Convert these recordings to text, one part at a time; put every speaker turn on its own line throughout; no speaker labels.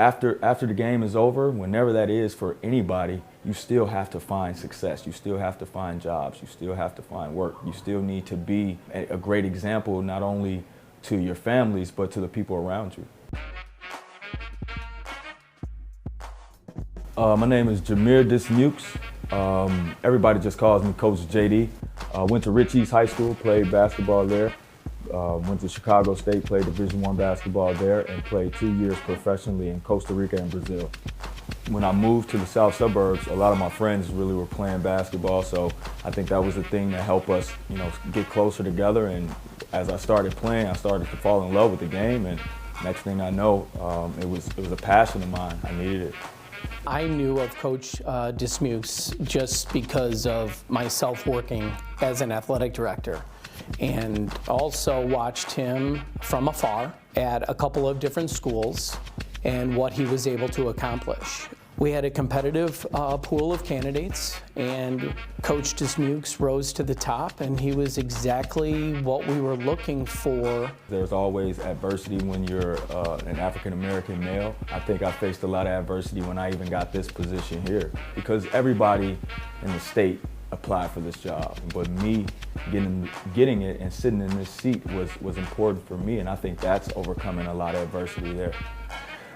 after the game is over, whenever that is for anybody, you still have to find success. You still have to find jobs. You still have to find work. You still need to be a great example, not only to your families, but to the people around you. My name is Jameer Dismukes. Everybody just calls me Coach JD. Went to Rich East High School, played basketball there. Went to Chicago State, played Division I basketball there, and played 2 years professionally in Costa Rica and Brazil. When I moved to the south suburbs, a lot of my friends really were playing basketball, so I think that was the thing that helped us, get closer together. And as I started playing, I started to fall in love with the game, and next thing I know, it was a passion of mine. I needed it.
I knew of Coach Dismukes just because of myself working as an athletic director, and also watched him from afar at a couple of different schools and what he was able to accomplish. We had a competitive pool of candidates, and Coach Dismukes rose to the top, and he was exactly what we were looking for.
There's always adversity when you're an African-American male. I think I faced a lot of adversity when I even got this position here, because everybody in the state applied for this job. But me getting it and sitting in this seat was important for me, and I think that's overcoming a lot of adversity there.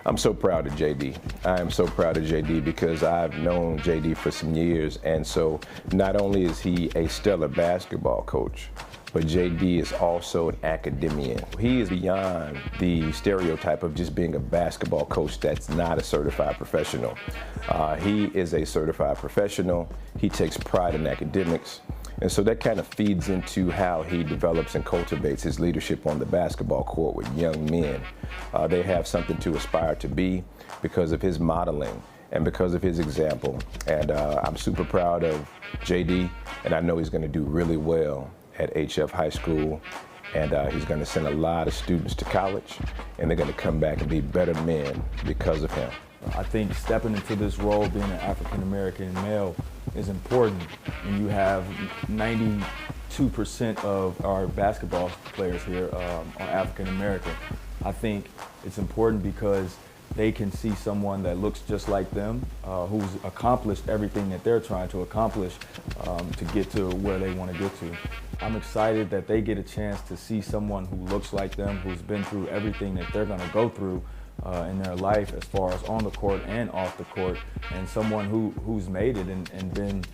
I'm so proud of JD. I am so proud of JD because I've known JD for some years, and so not only is he a stellar basketball coach, but JD is also an academician. He is beyond the stereotype of just being a basketball coach that's not a certified professional. He is a certified professional. He takes pride in academics. And so that kind of feeds into how he develops and cultivates his leadership on the basketball court with young men. They have something to aspire to be because of his modeling and because of his example. And I'm super proud of JD, and I know he's going to do really well at HF High School. And he's going to send a lot of students to college, and they're going to come back and be better men because of him.
I think stepping into this role, being an African-American male, is important. And you have 92% of our basketball players here are African-American. I think it's important because they can see someone that looks just like them, who's accomplished everything that they're trying to accomplish to get to where they want to get to. I'm excited that they get a chance to see someone who looks like them, who's been through everything that they're going to go through in their life, as far as on the court and off the court, and someone who's made it and been,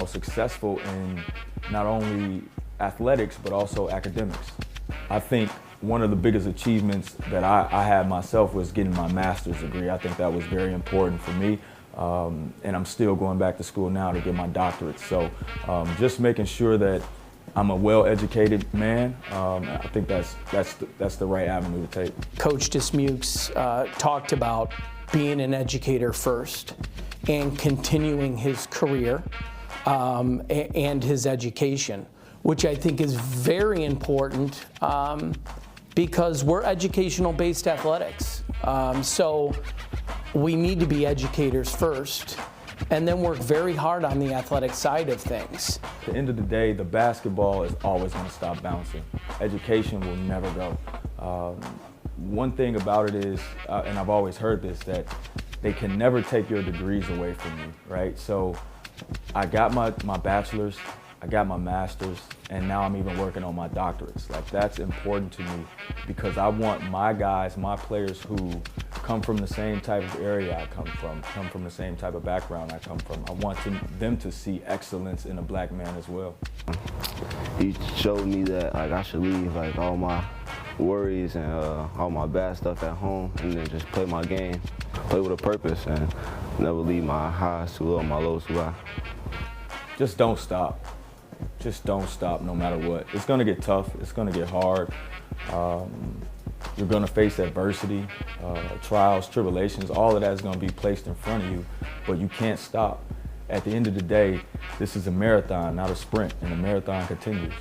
successful in not only athletics but also academics. I think one of the biggest achievements that I had myself was getting my master's degree. I think that was very important for me, and I'm still going back to school now to get my doctorate. So just making sure that I'm a well-educated man. I think that's the right avenue to take.
Coach Dismukes talked about being an educator first and continuing his career and his education, which I think is very important because we're educational-based athletics. So we need to be educators first, and then work very hard on the athletic side of things.
At the end of the day, the basketball is always going to stop bouncing. Education will never go. One thing about it is, and I've always heard this, that they can never take your degrees away from you, right? So I got my bachelor's, I got my master's, and now I'm even working on my doctorates. Like, that's important to me because I want my guys, my players who come from the same type of area I come from the same type of background I come from. I want them to see excellence in a black man as well.
He showed me that I should leave all my worries and all my bad stuff at home, and then just play my game, play with a purpose, and never leave my highs too low, my lows too high.
Just don't stop. Just don't stop no matter what. It's gonna get tough, it's gonna get hard. You're gonna face adversity, trials, tribulations, all of that is gonna be placed in front of you, but you can't stop. At the end of the day, this is a marathon, not a sprint, and the marathon continues.